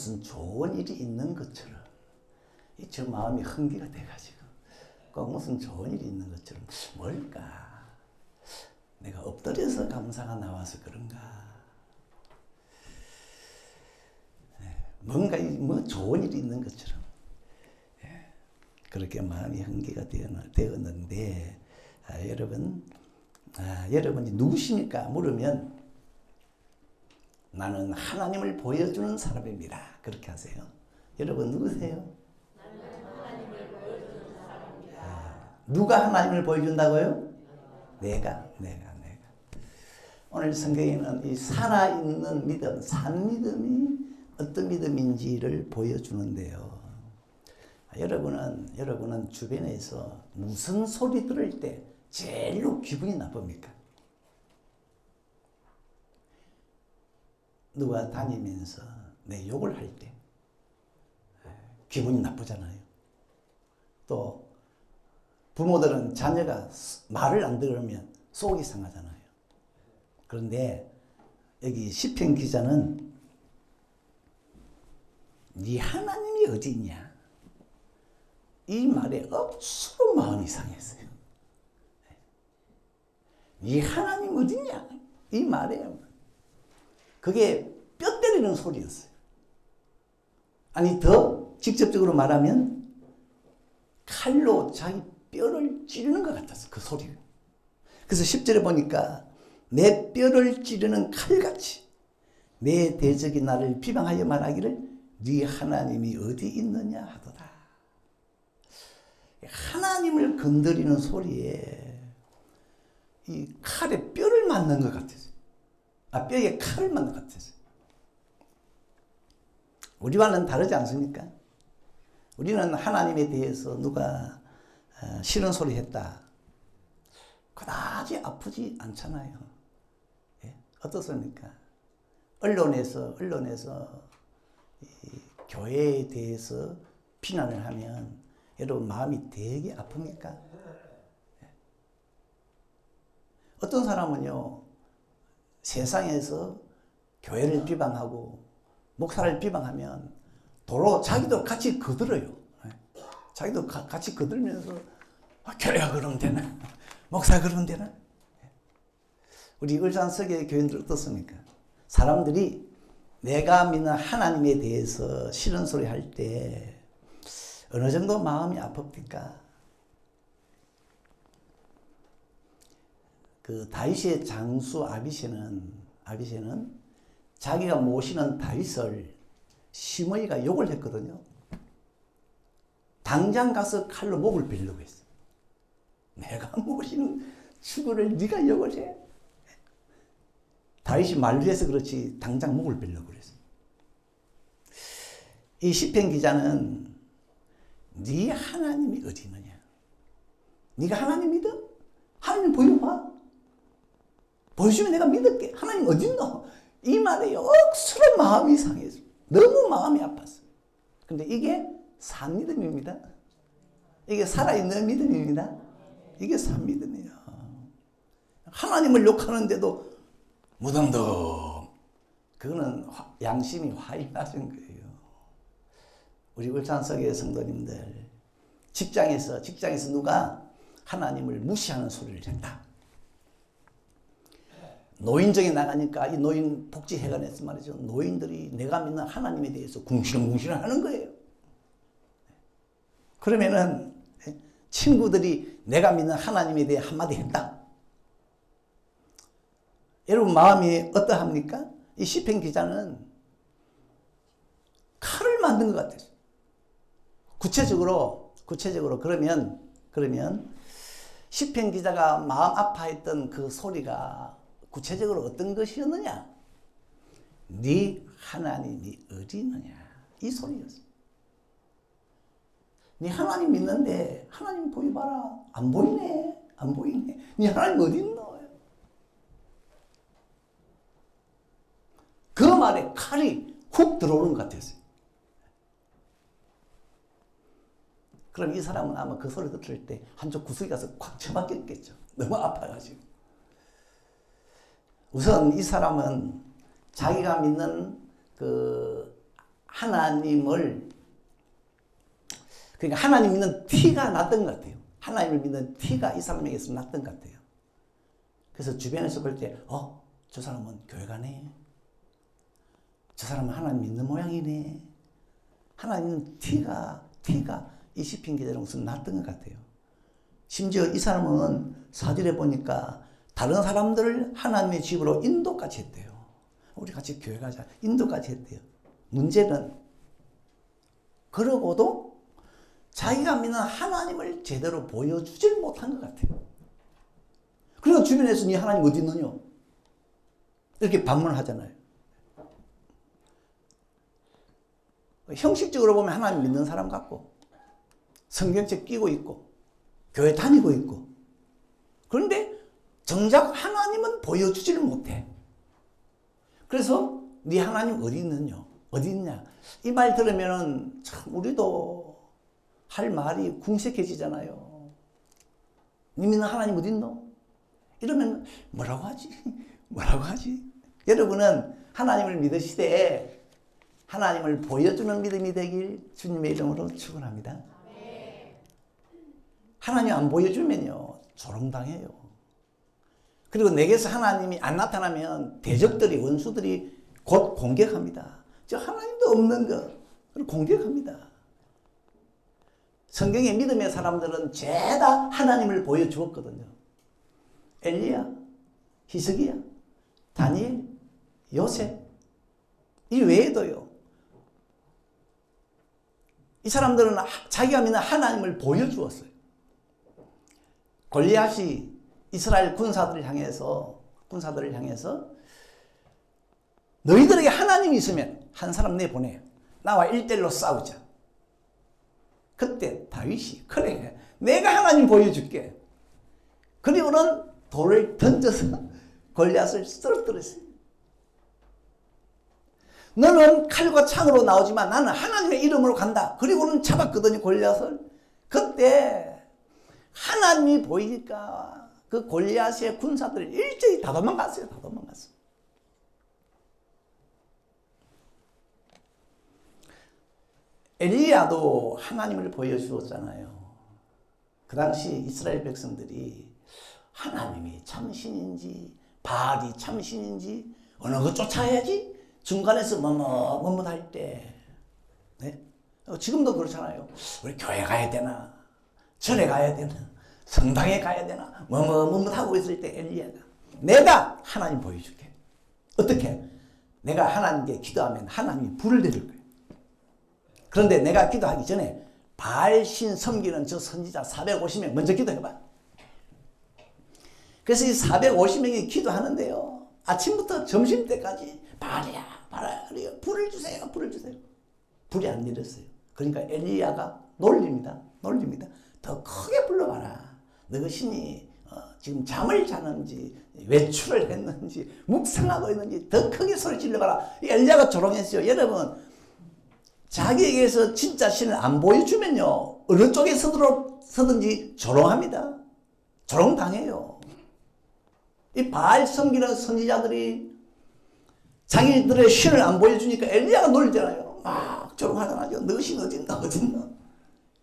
무슨 좋은 일이 있는 것처럼 저 마음이 흥기가 돼가지고 꼭 무슨 좋은 일이 있는 것처럼 뭘까? 내가 엎드려서 감사가 나와서 그런가? 뭔가 뭐 좋은 일이 있는 것처럼 그렇게 마음이 흥기가 되었는데 여러분이 누구십니까? 물으면 나는 하나님을 보여주는 사람입니다. 그렇게 하세요. 여러분 누구세요? 나는 하나님을 보여주는 사람입니다. 누가 하나님을 보여준다고요? 내가. 오늘 성경에는 이 살아있는 믿음, 산 믿음이 어떤 믿음인지를 보여주는데요. 여러분은 주변에서 무슨 소리 들을 때 제일로 기분이 나쁩니까? 누가 다니면서 내 욕을 할 때 기분이 나쁘잖아요. 또 부모들은 자녀가 말을 안 들으면 속이 상하잖아요. 그런데 여기 시편 기자는 네 하나님이 어디 있냐? 이 말에 억수로 마음이 상했어요. 네 하나님 어디 있냐? 이 말에 그게 뼈 때리는 소리였어요. 아니 더 직접적으로 말하면 칼로 자기 뼈를 찌르는 것 같았어. 그 소리가. 그래서 10절에 보니까 내 뼈를 찌르는 칼같이 내 대적이 나를 비방하여 말하기를 네 하나님이 어디 있느냐 하도다. 하나님을 건드리는 소리에 이 칼에 뼈를 맞는 것 같았어요. 뼈에 칼을 맞는 것 같았어요. 우리와는 다르지 않습니까? 우리는 하나님에 대해서 누가 싫은 소리 했다. 그다지 아프지 않잖아요. 예? 어떻습니까? 언론에서 이 교회에 대해서 비난을 하면 여러분 마음이 되게 아픕니까? 예. 어떤 사람은요, 세상에서 교회를 비방하고 목사를 비방하면 도로 자기도 같이 거들어요. 자기도 같이 거들면서 교회가 그러면 되나? 목사 그러면 되나? 우리 울산석의 교인들 어떻습니까? 사람들이 내가 믿는 하나님에 대해서 싫은 소리 할 때 어느 정도 마음이 아픕니까? 그 다윗의 장수 아비새는 자기가 모시는 다윗을 시므이가 욕을 했거든요. 당장 가서 칼로 목을 베려고 했어. 내가 모시는 주구를 네가 욕을 해? 다윗이 만류해서 그렇지 당장 목을 베려고 그랬어. 이 시편 기자는 네 하나님이 어디 있느냐? 네가 하나님 믿어? 하나님 보여봐. 보여주면 내가 믿을게. 하나님 어디 있노? 이 말에 억수로 마음이 상해서 너무 마음이 아팠어. 근데 이게 산 믿음입니다. 이게 살아있는 믿음입니다. 이게 산 믿음이에요. 하나님을 욕하는데도 무덤덤. 그거는 양심이 화인하신 거예요. 우리 울산석의 성도님들, 직장에서 누가 하나님을 무시하는 소리를 한다. 노인정에 나가니까 이 노인 복지회관에서 말이죠. 노인들이 내가 믿는 하나님에 대해서 궁시렁궁시렁 하는 거예요. 그러면은 친구들이 내가 믿는 하나님에 대해 한마디 했다. 여러분 마음이 어떠합니까? 이 시편 기자는 칼을 만든 것 같아요. 구체적으로 그러면 시편 기자가 마음 아파했던 그 소리가 구체적으로 어떤 것이었느냐? 네 하나님이 어디 있느냐? 이 소리였어. 네 하나님 믿는데 하나님 보여봐라. 안 보이네. 네 하나님 어디 있노? 그 말에 칼이 훅 들어오는 것 같았어요. 그럼 이 사람은 아마 그 소리 들을 때 한쪽 구석에 가서 콱 처박혔겠죠. 너무 아파가지고. 우선 이 사람은 자기가 믿는 그 하나님을, 그러니까 하나님 믿는 티가 났던 것 같아요. 하나님을 믿는 티가 이 사람에게서 났던 것 같아요. 그래서 주변에서 볼 때, 저 사람은 교회 가네. 저 사람은 하나님 믿는 모양이네. 하나님 티가 이 시편 기자로서 났던 것 같아요. 심지어 이 사람은 사절에 보니까 다른 사람들을 하나님의 집으로 인도까지 했대요. 우리 같이 교회 가자. 인도까지 했대요. 문제는 그러고도 자기가 믿는 하나님을 제대로 보여주질 못한 것 같아요. 그리고 주변에서 네 하나님 어디 있느냐? 이렇게 반문하잖아요. 형식적으로 보면 하나님 믿는 사람 같고 성경책 끼고 있고 교회 다니고 있고, 그런데 정작 하나님은 보여주지를 못해. 그래서 네 하나님 어디 있느냐? 어디 있냐? 이 말 들으면 참 우리도 할 말이 궁색해지잖아요. 네 믿는 하나님 어디 있노? 이러면 뭐라고 하지? 뭐라고 하지? 여러분은 하나님을 믿으시되 하나님을 보여주는 믿음이 되길 주님의 이름으로 축원합니다. 하나님 안 보여주면요 조롱당해요. 그리고 내게서 하나님이 안 나타나면 대적들이, 원수들이 곧 공격합니다. 저 하나님도 없는 거 공격합니다. 성경의 믿음의 사람들은 죄다 하나님을 보여주었거든요. 엘리야, 히스기야, 다니엘, 요셉, 이 외에도요. 이 사람들은 자기가 믿는 하나님을 보여주었어요. 골리앗이 이스라엘 군사들을 향해서 너희들에게 하나님이 있으면 한 사람 내보내. 나와 1대1로 싸우자. 그때 다윗이 그래 내가 하나님 보여줄게. 그리고는 돌을 던져서 골리앗을 쓰러뜨렸어요. 너는 칼과 창으로 나오지만 나는 하나님의 이름으로 간다. 그리고는 잡았거든요 골리앗을. 그때 하나님이 보이니까 그 골리앗의 군사들 일제히 다 도망갔어요. 다 도망갔어요. 엘리야도 하나님을 보여주었잖아요. 그 당시 이스라엘 백성들이 하나님이 참신인지 바알이 참신인지 어느 거 쫓아야지 중간에서 머뭇할 때, 네? 지금도 그렇잖아요. 우리 교회 가야 되나 절에 가야 되나 성당에 가야 되나 머뭇하고 있을 때 엘리야가 내가 하나님 보여줄게. 어떻게? 내가 하나님께 기도하면 하나님이 불을 내릴 거예요. 그런데 내가 기도하기 전에 바알신 섬기는 저 선지자 450명 먼저 기도해봐. 그래서 이 450명이 기도하는데요. 아침부터 점심때까지 바알이야 바알이야 불을 주세요. 불을 주세요. 불이 안 내렸어요. 그러니까 엘리야가 놀립니다. 더 크게 불러봐라. 너희 신이 지금 잠을 자는지 외출을 했는지 묵상하고 있는지 더 크게 소리 질러봐라. 엘리야가 조롱했어요. 여러분 자기에게서 진짜 신을 안 보여주면요 어느 쪽에 서든지 조롱합니다. 조롱당해요. 이 바알 섬기는 선지자들이 자기들의 신을 안 보여주니까 엘리야가 놀리잖아요. 막 조롱하잖아요. 너 신 어딨나.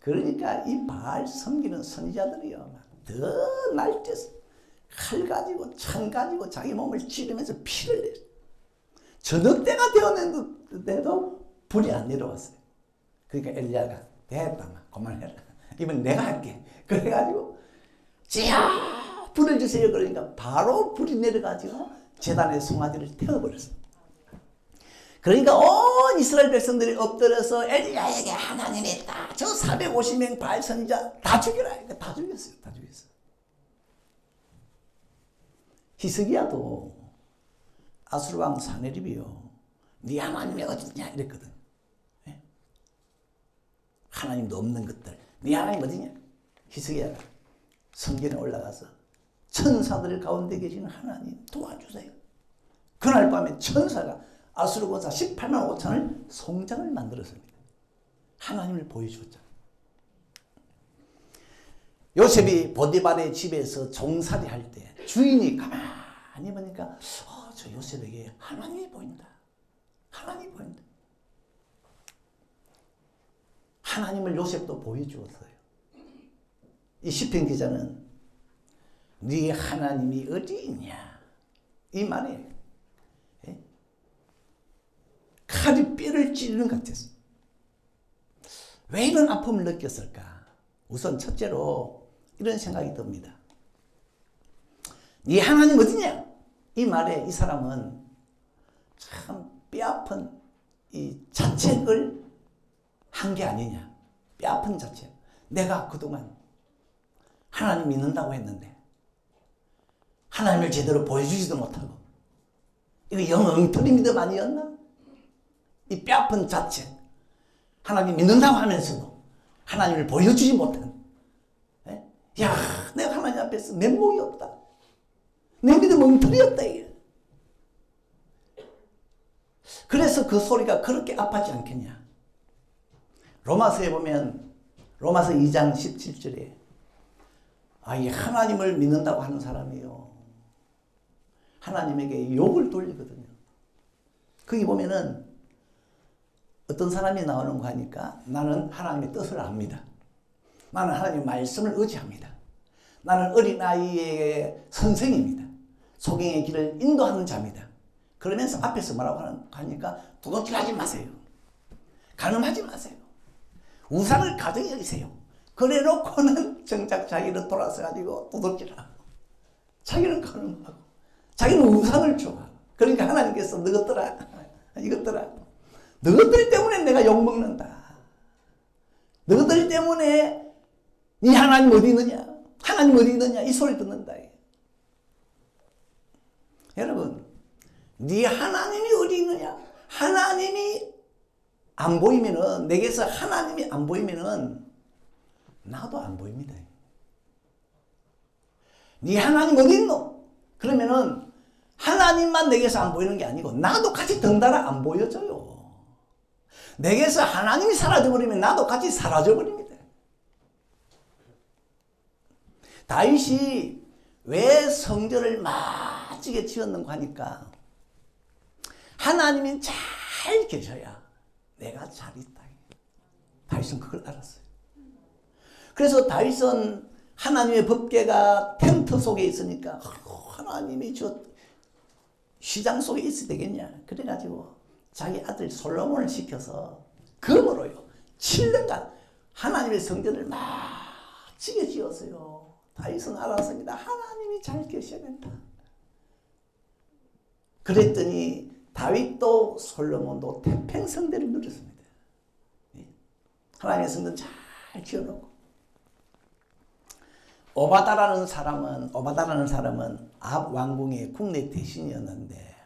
그러니까 이 바알 섬기는 선지자들이요 더 날뛰어서 칼 가지고 창 가지고 자기 몸을 찌르면서 피를 내요. 저녁 때가 되었는데도 불이 안 내려왔어요. 그러니까 엘리야가 됐다 그만해라. 이번 내가 할게. 그래가지고 찌야 불을 주세요. 그러니까 바로 불이 내려가지고 제단의 송아지를 태워버렸어요. 그러니까 온 이스라엘 백성들이 엎드려서 엘리야에게 하나님이 있다. 저 450명 바알 선지자 다 죽여라. 다 죽였어요. 히스기야도 아수르왕 사네립이요. 네 하나님이 어딨냐 이랬거든. 네? 하나님도 없는 것들. 네 하나님 어디냐? 히스기야가 성전에 올라가서 천사들 가운데 계시는 하나님 도와주세요. 그날 밤에 천사가 아수르 군사 18만 5천을 송장을 만들었습니다. 하나님을 보여주었잖아요. 요셉이 보디발의 집에서 종살이 할 때 주인이 가만히 보니까 저 요셉에게 하나님이 보인다. 하나님이 보인다. 하나님을 요셉도 보여주었어요. 이 시편 기자는 네 하나님이 어디 있냐 이 말이에요. 예? 칼이 뼈를 찌르는 것 같았어요. 왜 이런 아픔을 느꼈을까? 우선 첫째로 이런 생각이 듭니다. 네 하나님 어디냐? 이 말에 이 사람은 참 뼈아픈 이 자책을 한 게 아니냐. 뼈아픈 자책. 내가 그동안 하나님 믿는다고 했는데 하나님을 제대로 보여주지도 못하고 이거 영 엉터리 믿음 아니었나? 이 뼈아픈 자책. 하나님 믿는다고 하면서도 하나님을 보여주지 못한. 에? 야, 내가 하나님 앞에서 면목이 없다. 내 믿음 엉터리였다 이게. 그래서 그 소리가 그렇게 아파지 않겠냐. 로마서에 보면 로마서 2장 17절에 이 하나님을 믿는다고 하는 사람이요 하나님에게 욕을 돌리거든요. 거기 보면은 어떤 사람이 나오는 거 하니까 나는 하나님의 뜻을 압니다. 나는 하나님의 말씀을 의지합니다. 나는 어린아이의 선생입니다. 소경의 길을 인도하는 자입니다. 그러면서 앞에서 뭐라고 하니까 도둑질하지 마세요. 간음하지 마세요. 우상을 가정히 여기세요. 그래 놓고는 정작 자기는 돌아서 가지고 도둑질하고 자기는 간음하고 자기는 우상을 좋아하고 그러니까 하나님께서 너희들아 이것들아 너희들 때문에 내가 욕먹는다. 너희들 때문에 네 하나님 어디 있느냐? 하나님 어디 있느냐? 이 소리 듣는다. 여러분, 네 하나님이 어디 있느냐? 하나님이 안 보이면은 내게서 하나님이 안 보이면은 나도 안 보입니다. 네 하나님 어디 있노? 그러면은 하나님만 내게서 안 보이는 게 아니고 나도 같이 덩달아 안 보여져요. 내게서 하나님이 사라져버리면 나도 같이 사라져버립니다. 다윗이 왜 성전을 멋지게 지었는가 하니까 하나님이 잘 계셔야 내가 잘 있다. 다윗은 그걸 알았어요. 그래서 다윗은 하나님의 법궤가 텐트 속에 있으니까 하나님이 저 시장 속에 있어야 되겠냐. 그래가지고 자기 아들 솔로몬을 시켜서 금으로요 7년간 하나님의 성전을 멋지게 지었어요. 다윗은 알았습니다. 하나님이 잘 계셔야 된다. 그랬더니 다윗도 솔로몬도 태평성대를 누렸습니다. 하나님의 성전 잘 지어놓고 오바다라는 사람은 아합 왕궁의 국내 대신이었는데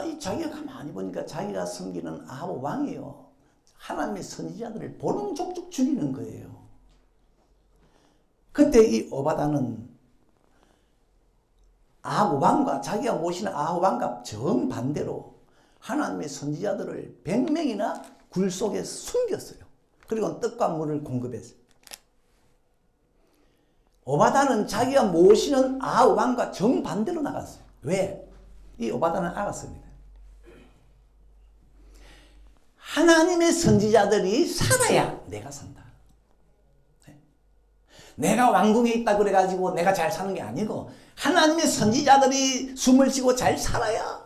이 자기가 가만히 보니까 자기가 섬기는 아합 왕이요 하나님의 선지자들을 보능족족 죽이는 거예요. 그때 이 오바다는 아합 왕과 자기가 모시는 아합 왕과 정반대로 하나님의 선지자들을 100명이나 굴 속에 숨겼어요. 그리고 떡과 물을 공급했어요. 오바다는 자기가 모시는 아합 왕과 정반대로 나갔어요. 왜? 이 오바다는 알았습니다. 하나님의 선지자들이 살아야 내가 산다. 내가 왕궁에 있다 그래가지고 내가 잘 사는 게 아니고 하나님의 선지자들이 숨을 쉬고 잘 살아야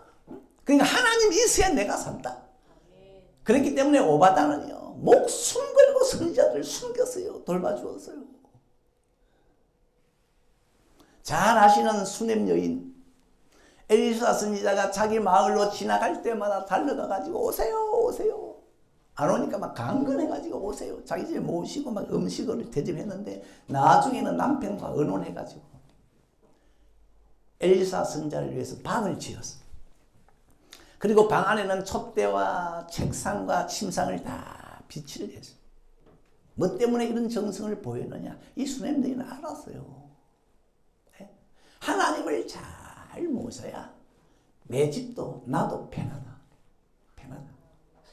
그러니까 하나님이 있어야 내가 산다. 그렇기 때문에 오바다는요 목숨 걸고 선지자들을 숨겼어요. 돌봐주었어요. 잘 아시는 수냄 여인 엘리사 선지자가 자기 마을로 지나갈 때마다 달려가가지고 오세요. 안 오니까 막 강건해가지고 오세요. 자기 집에 모시고 막 음식을 대접했는데 나중에는 남편과 의논해가지고 엘리사 선지자를 위해서 방을 지었어. 그리고 방 안에는 촛대와 책상과 침상을 다 비치를 했어. 뭐 때문에 이런 정성을 보였느냐? 이 수냄 여인은 알았어요. 하나님을 잘 모셔야 내 집도 나도 편하다.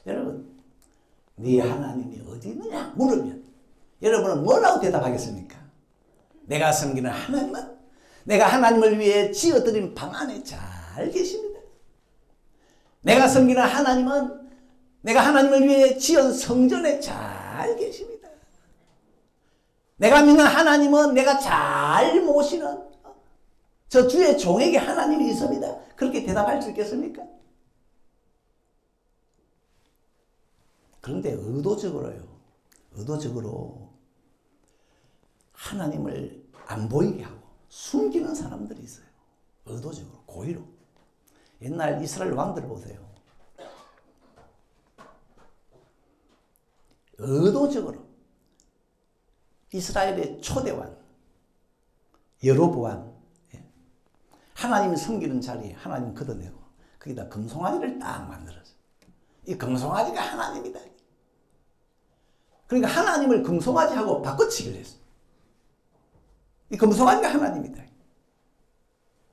여러분, 네 하나님이 어디 있느냐 물으면 여러분은 뭐라고 대답하겠습니까? 내가 섬기는 하나님은 내가 하나님을 위해 지어드린 방 안에 잘 계십니다. 내가 섬기는 하나님은 내가 하나님을 위해 지은 성전에 잘 잘 계십니다. 내가 믿는 하나님은 내가 잘 모시는 저 주의 종에게 하나님이 있습니다. 그렇게 대답할 수 있겠습니까? 그런데 의도적으로 하나님을 안 보이게 하고 숨기는 사람들이 있어요. 의도적으로, 고의로. 옛날 이스라엘 왕들을 보세요. 의도적으로 이스라엘의 초대왕 여로보암, 하나님을 섬기는 자리에 하나님 걷어내고 거기다 금송아지를 딱 만들었어요. 이 금송아지가 하나님이다. 그러니까 하나님을 금송아지하고 바꿔치기를 했어요. 이 금송아지가 하나님이다.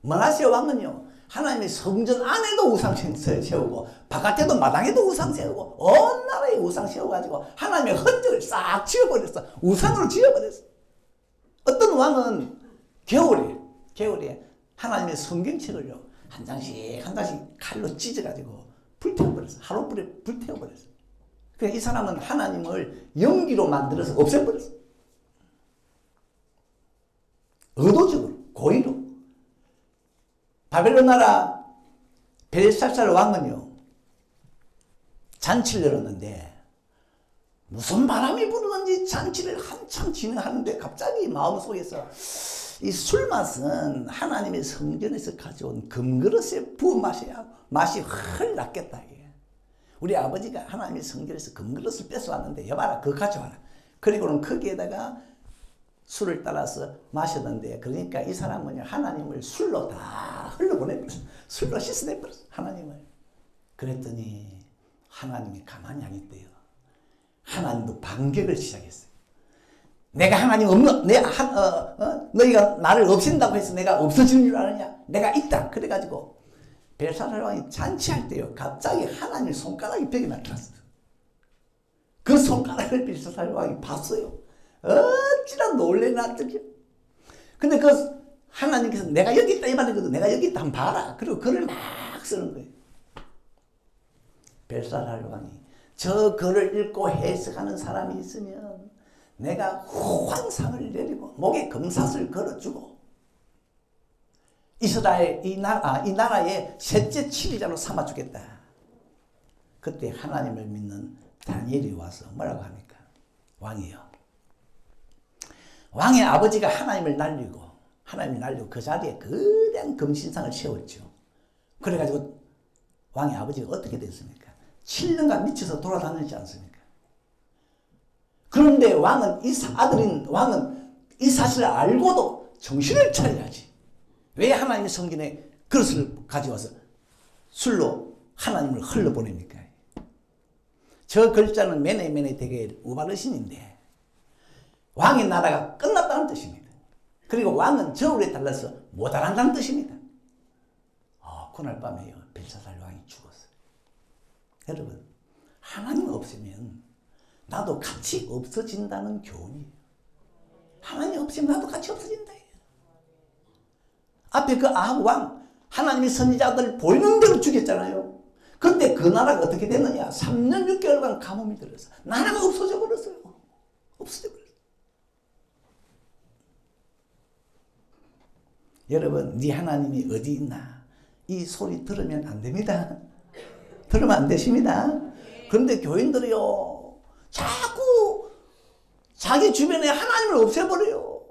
므낫세 왕은요, 하나님의 성전 안에도 우상 세우고 바깥에도 마당에도 우상 세우고 온 나라에 우상 세워가지고 하나님의 흔적을 싹 지워버렸어. 우상으로 지워버렸어. 어떤 왕은 겨울에 하나님의 성경책을요 한 장씩 칼로 찢어가지고 불태워버렸어. 하룻불에 불태워버렸어. 그러니까 이 사람은 하나님을 연기로 만들어서 없애버렸어. 의도적으로, 고의로. 바벨론 나라 벨사살 왕은요 잔치를 열었는데 무슨 바람이 부르는지 잔치를 한참 진행하는데 갑자기 마음속에서 이 술맛은 하나님의 성전에서 가져온 금그릇에 부어 마셔야 맛이 훨 낫겠다. 우리 아버지가 하나님의 성전에서 금그릇을 뺏어왔는데 여봐라 그거 가져와라. 그리고는 거기에다가 술을 따라서 마셨는데, 그러니까 이 사람은 하나님을 술로 다 흘러보내버렸어. 술로 씻어내버렸어, 하나님을. 그랬더니 하나님이 가만히 안 있대요. 하나님도 반격을 시작했어요. 내가 하나님 너희가 나를 없앤다고 해서 내가 없어지는 줄 아느냐? 내가 있다. 그래가지고 벨사살 왕이 잔치할 때요 갑자기 하나님의 손가락이 벽에 나타났어요. 그 손가락을 벨사살 왕이 봤어요. 어찌나 놀래놨더냐. 근데 그 하나님께서 내가 여기 있다 이 말이거든. 내가 여기 있다 한번 봐라. 그리고 글을 막 쓰는 거예요. 벨사살 왕이 저 글을 읽고 해석하는 사람이 있으면 내가 환상을 내리고 목에 금사슬 걸어주고 이스라엘 이 나라의 셋째 치리자로 삼아주겠다. 그때 하나님을 믿는 다니엘이 와서 뭐라고 합니까? 왕이요, 왕의 아버지가 하나님을 날리고 그 자리에 거대한 금신상을 세웠죠. 그래가지고 왕의 아버지가 어떻게 됐습니까? 7년간 미쳐서 돌아다녔지 않습니까? 그런데 아들인 왕은 이 사실을 알고도 정신을 차려야지. 왜 하나님의 성전에 그릇을 가져와서 술로 하나님을 흘러보냅니까? 저 글자는 메네 되게 우바르신인데 왕의 나라가 끝났다는 뜻입니다. 그리고 왕은 저울에 달라서 못알아간다는 뜻입니다. 그날 밤에요 벨사살 왕이 죽었어요. 여러분, 하나님 없으면 나도 같이 없어진다는 교훈이에요. 하나님 없으면 나도 같이 없어진다. 앞에 그 아합 왕 하나님의 선지자들 보이는 대로 죽였잖아요. 그런데 그 나라가 어떻게 됐느냐? 3년 6개월간 가뭄이 들어서 나라가 없어져 버렸어요. 없어져 버렸어요. 여러분, 네 하나님이 어디 있나? 이 소리 들으면 안 됩니다. 들으면 안 되십니다. 그런데 교인들이요 자꾸 자기 주변에 하나님을 없애버려요.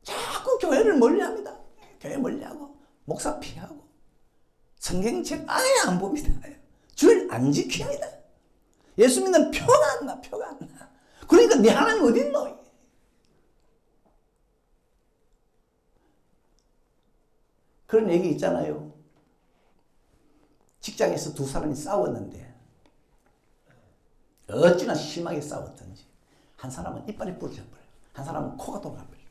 자꾸 교회를 멀리합니다. 교회 멀리하고 목사 피하고 성경책 아예 안 봅니다. 주일 안 지킵니다. 예수 믿는 표가 안 나. 그러니까 네 하나님 어디 있노? 그런 얘기 있잖아요. 직장에서 두 사람이 싸웠는데 어찌나 심하게 싸웠던지 한 사람은 이빨이 부러져 버려요. 한 사람은 코가 돌아가 버려요.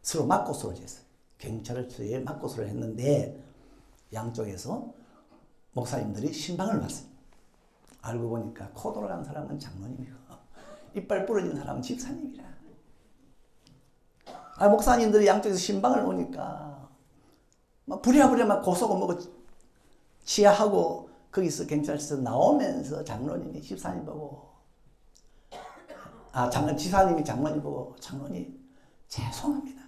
서로 맞고소를 했어요. 경찰서에 맞고소를 했는데 양쪽에서 목사님들이 신방을 왔어요. 알고 보니까 코 돌아간 사람은 장로님이고 이빨 부러진 사람은 집사님이라. 목사님들이 양쪽에서 신방을 오니까 막 부랴부랴 막 고소고 뭐고 치하하고 거기서 경찰서 나오면서 장로님이 집사님 보고 지사님이 장로님 보고 장로님 죄송합니다.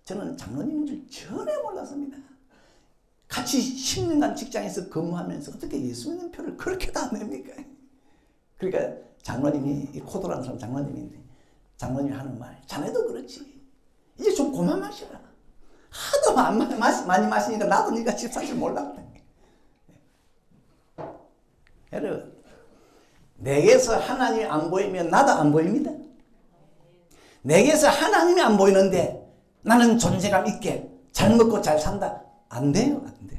저는 장로님인 줄 전혀 몰랐습니다. 같이 10년간 직장에서 근무하면서 어떻게 예수 믿는 표를 그렇게 다 냅니까? 그러니까 장로님이, 이 코도라는 사람 장로님인데, 장로님이 하는 말, 자네도 그렇지. 이제 좀 그만 마시라. 하도 많이 마시니까 나도 네가 집사실 몰랐다. 여러분, 내게서 하나님이 안 보이면 나도 안 보입니다. 내게서 하나님이 안 보이는데 나는 존재감 있게 잘 먹고 잘 산다. 안 돼요, 안 돼.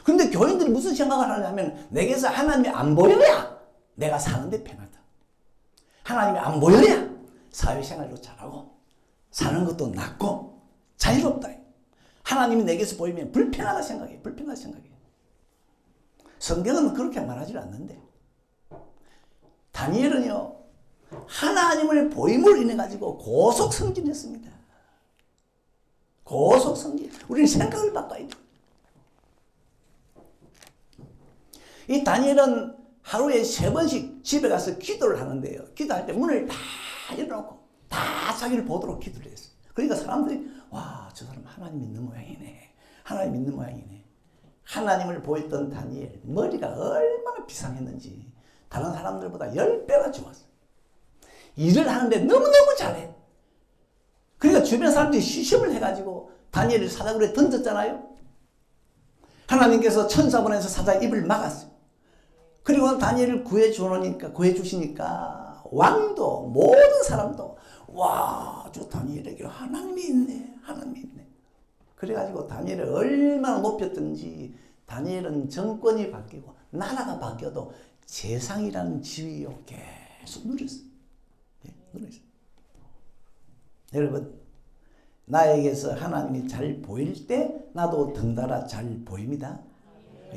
근데 교인들이 무슨 생각을 하냐면 내게서 하나님이 안 보여야 내가 사는데 편하다. 하나님이 안 보여야 사회생활도 잘하고 사는 것도 낫고 자유롭다. 하나님이 내게서 보이면 불편하다 생각해. 불편하다 생각해. 성경은 그렇게 말하지 않는데 다니엘은요 하나님을 보임으로 인해 가지고 고속 승진했습니다. 고속 승진. 우리는 생각을 바꿔야 돼. 이 다니엘은 하루에 3번씩 집에 가서 기도를 하는데요. 기도할 때 문을 다 열어놓고 다 자기를 보도록 기도를 했어요. 그러니까 사람들이 와, 저 사람 하나님 믿는 모양이네. 하나님 믿는 모양이네. 하나님을 보였던 다니엘 머리가 얼마나 비상했는지 다른 사람들보다 10배가 좋았어요. 일을 하는데 너무너무 잘해. 그러니까 주변 사람들이 시험을 해가지고 다니엘을 사자굴에 던졌잖아요. 하나님께서 천사 보내서 사자 입을 막았어요. 그리고 다니엘을 구해주시니까 왕도 모든 사람도 와, 저 다니엘에게 하나님이 있네. 하나님이 있네. 그래가지고 다니엘을 얼마나 높였든지 다니엘은 정권이 바뀌고 나라가 바뀌어도 재상이라는 지위요 계속 누렸어요. 누렸어요. 여러분, 나에게서 하나님이 잘 보일 때 나도 덩달아 잘 보입니다.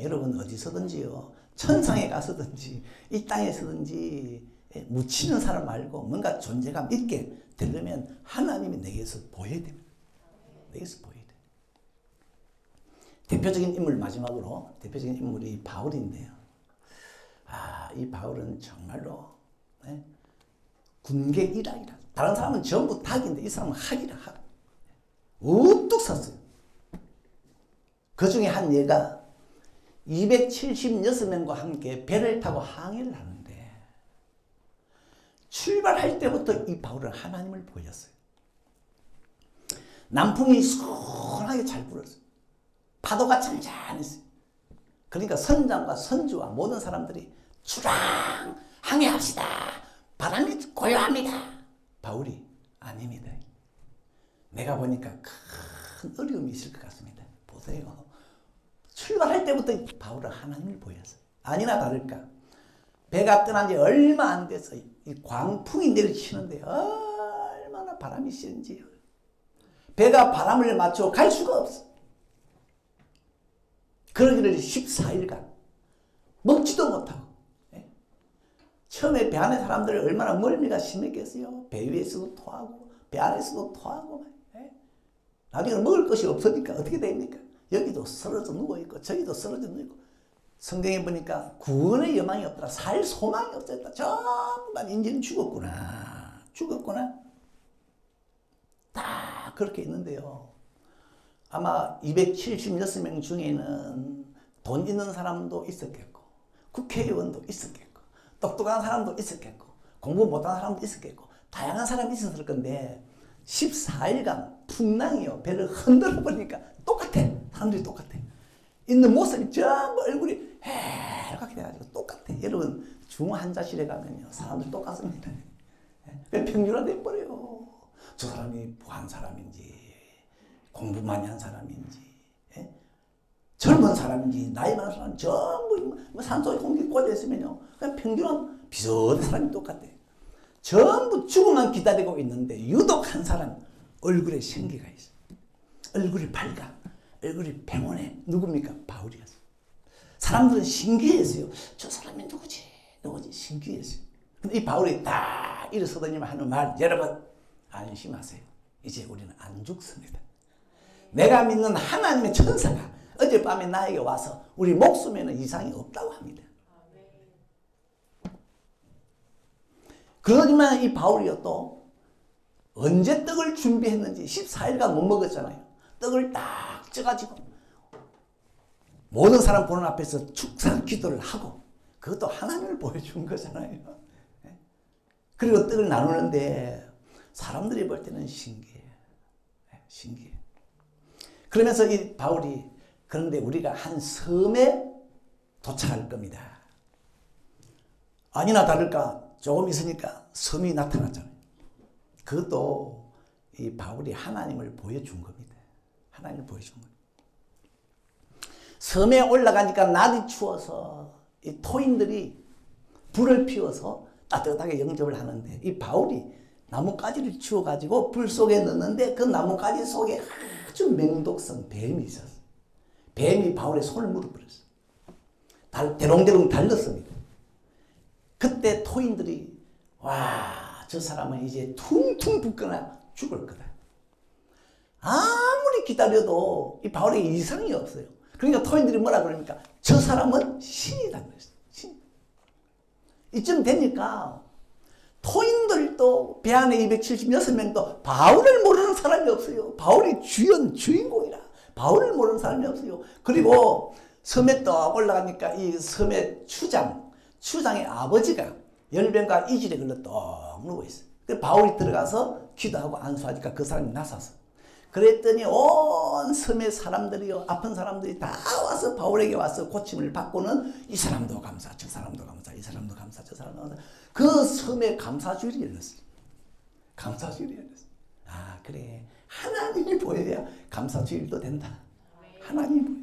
여러분 어디서든지요, 천상에 가서든지 이 땅에서든지 묻히는 사람 말고 뭔가 존재감 있게 되려면 하나님이 내게서 보여야 됩니다. 내게서 보여야 돼. 대표적인 인물, 마지막으로 대표적인 인물이 바울인데요. 이 바울은 정말로 군계 일학이라. 다른 사람은 전부 닭인데 이 사람은 학이라. 학. 우뚝 섰어요. 그 중에 한 예가 276명과 함께 배를 타고 항해를 하는데 출발할 때부터 이 바울은 하나님을 보였어요. 남풍이 시원하게 잘 불었어요. 파도가 잔잔했어요. 그러니까 선장과 선주와 모든 사람들이 출항 항해합시다. 바람이 고요합니다. 바울이 아닙니다. 내가 보니까 큰 어려움이 있을 것 같습니다. 보세요. 출발할 때부터 바울은 하나님을 보였어요. 아니나 다를까 배가 떠난 지 얼마 안 돼서 이 광풍이 내리치는데 얼마나 바람이 센지요. 배가 바람을 맞춰 갈 수가 없어. 그러기를 14일간 먹지도 못하고. 처음에 배 안에 사람들 얼마나 멀미가 심했겠어요. 배 위에서도 토하고 배 안에서도 토하고. 나중에 먹을 것이 없으니까 어떻게 됩니까? 여기도 쓰러져 누워있고 저기도 쓰러져 누워있고. 성경에 보니까 구원의 여망이 없더라. 살 소망이 없었다. 전부 다 인제는 죽었구나. 다 그렇게 있는데요. 아마 276명 중에는 돈 있는 사람도 있었겠고 국회의원도 있었겠고 똑똑한 사람도 있었겠고 공부 못하는 사람도 있었겠고 다양한 사람이 있었을 건데 14일간 풍랑이요. 배를 흔들어 보니까 똑같아. 사람들이 똑같아. 있는 모습이 전부 얼굴이 해렇게 돼가지고 똑같아. 여러분 중환자실에 가면요. 사람들 똑같습니다. 평균화돼 버려요. 저 사람이 뭐한 사람인지 공부 많이 한 사람인지 젊은 사람인지 나이 많은 사람 전부 산속에 공기 꽂혀 있으면요. 그냥 평균한 비슷한 사람이 똑같아. 전부 죽음만 기다리고 있는데 유독 한 사람 얼굴에 생기가 있어. 얼굴이 밝아. 얼굴이 평온해. 누굽니까? 바울이었어. 사람들은 신기했어요. 저 사람이 누구지? 신기했어요. 근데 이 바울이 딱 일어서더니 하는 말, 여러분 안심하세요. 이제 우리는 안 죽습니다. 내가 믿는 하나님의 천사가 어젯밤에 나에게 와서 우리 목숨에는 이상이 없다고 합니다. 그러지만 이 바울이요 또 언제 떡을 준비했는지 14일간 못 먹었잖아요. 떡을 딱 쪄가지고 모든 사람 보는 앞에서 축사 기도를 하고 그것도 하나님을 보여준 거잖아요. 그리고 떡을 나누는데 사람들이 볼 때는 신기해. 신기해. 그러면서 이 바울이 그런데 우리가 한 섬에 도착할 겁니다. 아니나 다를까 조금 있으니까 섬이 나타났잖아요. 그것도 이 바울이 하나님을 보여준 겁니다. 하나님을 보여준 겁니다. 섬에 올라가니까 날이 추워서 이 토인들이 불을 피워서 따뜻하게 영접을 하는데 이 바울이 나뭇가지를 치워가지고 불 속에 넣는데 그 나뭇가지 속에 아주 맹독성 뱀이 있었어요. 뱀이 바울의 손을 물어버렸어요. 대롱대롱 달렸습니다. 그때 토인들이 와, 저 사람은 이제 퉁퉁 붓거나 죽을 거다. 아무리 기다려도 이 바울에게 이상이 없어요. 그러니까 토인들이 뭐라 그러니까 저 사람은 신이다 그랬어요. 신. 이쯤 되니까 토인들도 배 안에 276명도 바울을 모르는 사람이 없어요. 바울이 주인공이라 바울을 모르는 사람이 없어요. 그리고 섬에 또 올라가니까 이 섬의 추장의 아버지가 열병과 이질에 걸려 떡 누워있어요. 바울이 들어가서 기도하고 안수하니까 그 사람이 나섰어. 그랬더니 온 섬의 사람들이요, 아픈 사람들이 다 와서 바울에게 와서 고침을 받고는 이 사람도 감사, 저 사람도 감사, 이 사람도 감사, 저 사람도 감사. 그 섬에 감사주일이 열렸어요. 감사주일이 열렸어요. 아, 그래. 하나님이 보여야 감사주일도 된다. 하나님이 보여.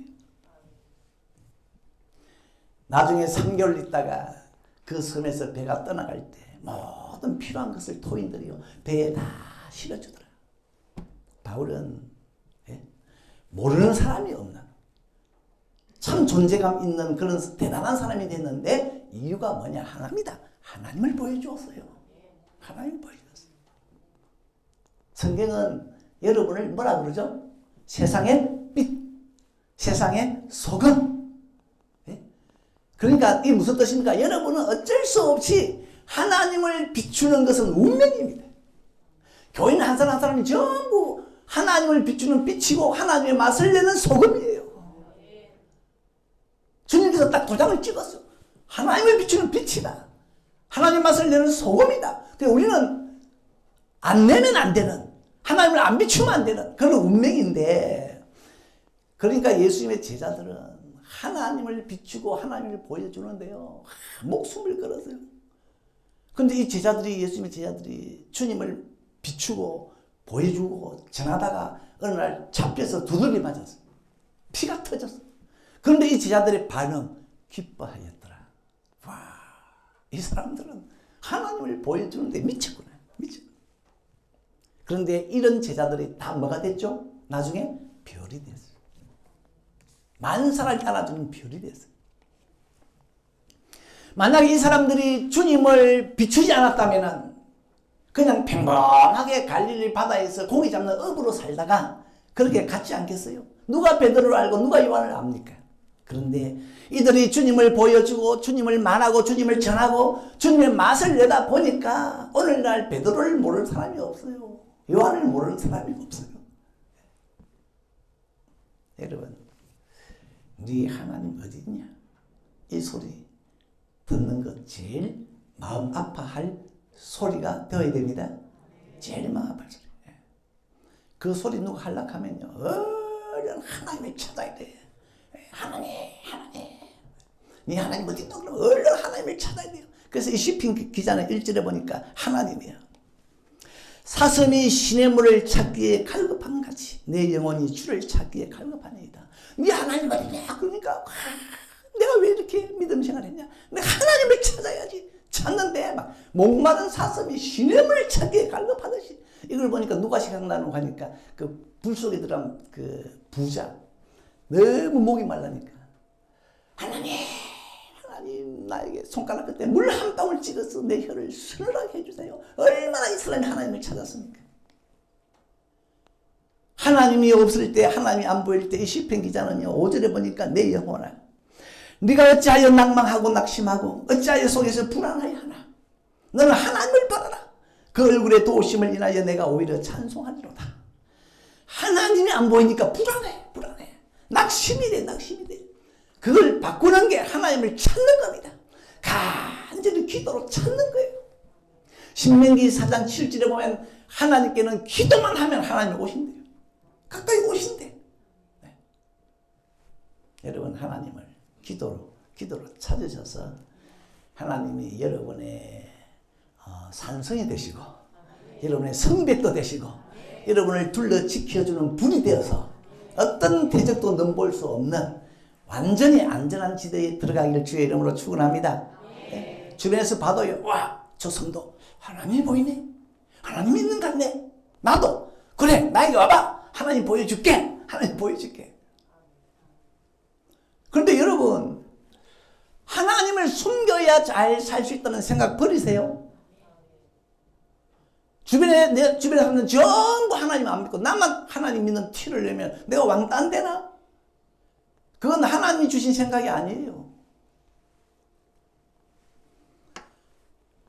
나중에 3개월 있다가 그 섬에서 배가 떠나갈 때 모든 필요한 것을 토인들이요 배에 다 실어주더라. 바울은 모르는 사람이 없는 참 존재감 있는 그런 대단한 사람이 됐는데 이유가 뭐냐? 하나입니다. 하나님을 보여주었어요. 하나님을 보여주었어요. 성경은 여러분을 뭐라 그러죠? 세상의 빛, 세상의 소금. 그러니까 이게 무슨 뜻입니까? 여러분은 어쩔 수 없이 하나님을 비추는 것은 운명입니다. 교인 한 사람 한 사람이 전부 하나님을 비추는 빛이고 하나님의 맛을 내는 소금이에요. 주님께서 딱 도장을 찍었어요. 하나님을 비추는 빛이다. 하나님의 맛을 내는 소금이다. 그러니까 우리는 안 내면 안 되는, 하나님을 안 비추면 안 되는 그런 운명인데, 그러니까 예수님의 제자들은 하나님을 비추고 하나님을 보여주는데요, 목숨을 걸었어요. 근데 이 제자들이, 예수님의 제자들이 주님을 비추고 보여주고 전하다가 어느 날 잡혀서 두들겨 맞았어요. 피가 터졌어요. 그런데 이 제자들의 반응, 기뻐하였더라. 와, 이 사람들은 하나님을 보여주는데 미쳤구나. 미쳤구나. 그런데 이런 제자들이 다 뭐가 됐죠? 나중에 별이 됐어요. 만사를 따라주는 별이 됐어요. 만약에 이 사람들이 주님을 비추지 않았다면 그냥 평범하게 갈릴리 바다에서 고기 잡는 어부로 살다가 그렇게 갔지 않겠어요? 누가 베드로를 알고 누가 요한을 압니까? 그런데 이들이 주님을 보여주고 주님을 말하고 주님을 전하고 주님의 맛을 내다 보니까 오늘날 베드로를 모르는 사람이 없어요. 요한을 모르는 사람이 없어요. 여러분, 네 하나님 어디 있냐? 이 소리 듣는 것 제일 마음 아파할 소리가 되어야 됩니다. 제일 마음 아파할 소리. 그 소리 누가 하려하면요, 얼른 하나님을 찾아야 돼. 하나님, 하나님. 네 하나님 어디 있노? 그러면 얼른 하나님을 찾아야 돼요. 그래서 이 시편 기자는 1절에 보니까 하나님이야. 사슴이 시냇물을 찾기에 갈급한 같이 내 영혼이 주를 찾기에 갈급하니이다. 네 하나님 어디냐? 그러니까 내가 왜 이렇게 믿음 생활했냐? 내가 하나님을 찾아야지. 찾는데 막 목마른 사슴이 시냇물을 찾기에 갈급하듯이. 이걸 보니까 누가 생각나는 하니까 그 불 속에 들어간 그 부자, 너무 목이 말라니까 하나님, 하나님 나에게 손가락 끝에 물 한 방울 찍어서 내 혀를 서늘하게 해주세요. 얼마나 이 사람이 하나님을 찾았습니까? 하나님이 없을 때, 하나님이 안 보일 때 이 시편 기자는요 5절에 보니까 내 영혼아, 네가 어찌하여 낭망하고 낙심하고 어찌하여 속에서 불안하여 하나? 너는 하나님을 바라라. 그 얼굴의 도우심을 인하여 내가 오히려 찬송하리로다. 하나님이 안 보이니까 불안해. 낙심이 돼. 그걸 바꾸는 게 하나님을 찾는 겁니다. 간절히 기도로 찾는 거예요. 신명기 4장 7절에 보면 하나님께는 기도만 하면 하나님이 오신대요. 가까이 오신대. 네. 여러분 하나님을 기도로 찾으셔서 하나님이 여러분의 산성이 되시고 여러분의 성벽도 되시고 여러분을 둘러 지켜주는 불이 되어서 어떤 대적도 넘볼 수 없는 완전히 안전한 지대에 들어가기를 주의 이름으로 축원합니다. 네? 주변에서 봐도요. 와, 저 성도 하나님이 보이네. 하나님이 있는 것 같네. 나도 그래 나에게 와봐. 하나님 보여줄게. 그런데 여러분 하나님을 숨겨야 잘 살 수 있다는 생각 버리세요. 내 주변에 사람들은 전부 하나님 안 믿고 나만 하나님 믿는 티를 내면 내가 왕따 되나? 그건 하나님이 주신 생각이 아니에요.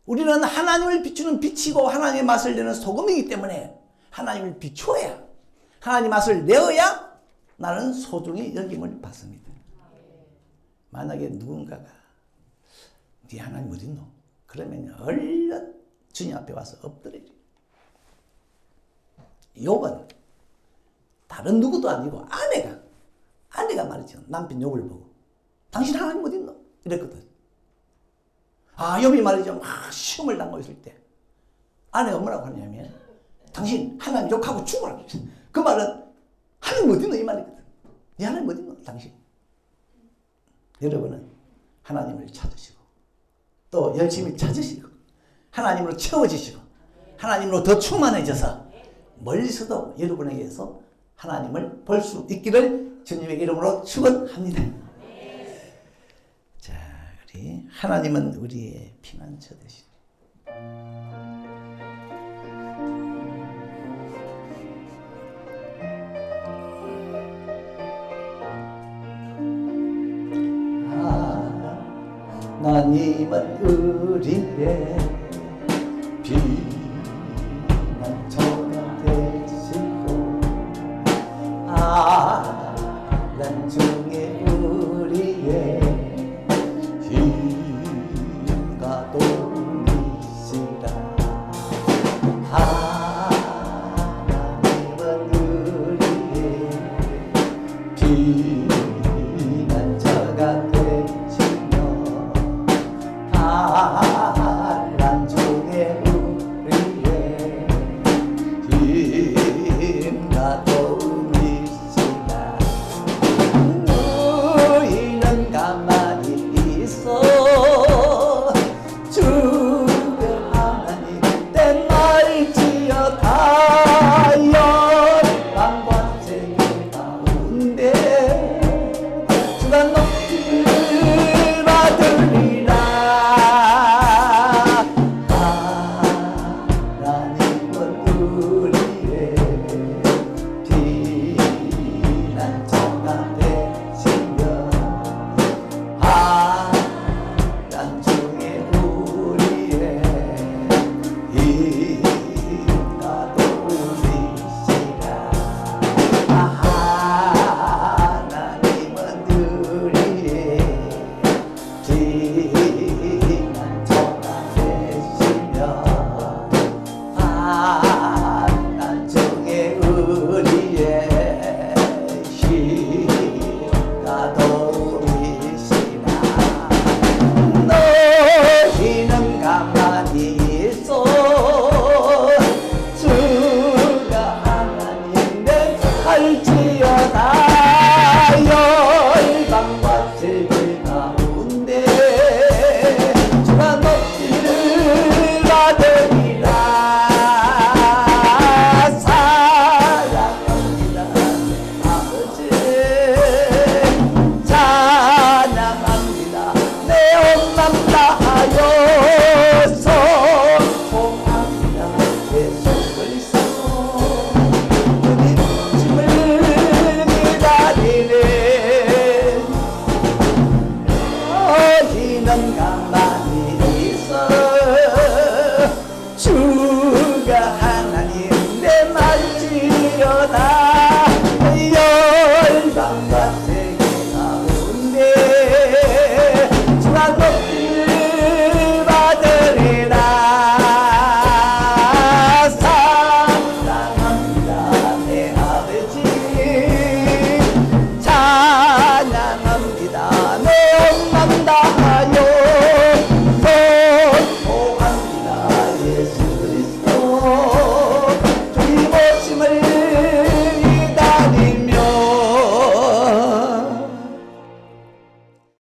우리는 하나님을 비추는 빛이고 하나님의 맛을 내는 소금이기 때문에 하나님을 비추어야 하나님의 맛을 내어야 나는 소중히 여김을 받습니다. 만약에 누군가가 네 하나님 어디 있노? 그러면 얼른 주님 앞에 와서 엎드려요. 욥은 다른 누구도 아니고 아내가 말이죠. 남편 욥을 보고 당신 하나님 어디 있노? 이랬거든. 욥이 말이죠. 막 시험을 당하고 있을 때 아내가 뭐라고 하냐면 당신 하나님 욕하고 죽어라. 그 말은 하나님 어디 있노? 이 말이거든. 네 하나님 어디 있노? 당신. 여러분은 하나님을 찾으시고 또 열심히 찾으시고 하나님으로 채워지시고 하나님으로 더 충만해져서 멀리서도 여러분에게서 하나님을 볼 수 있기를 주님의 이름으로 축원합니다. 자, 우리 하나님은 우리의 피난처 되시니 하나님은 우리의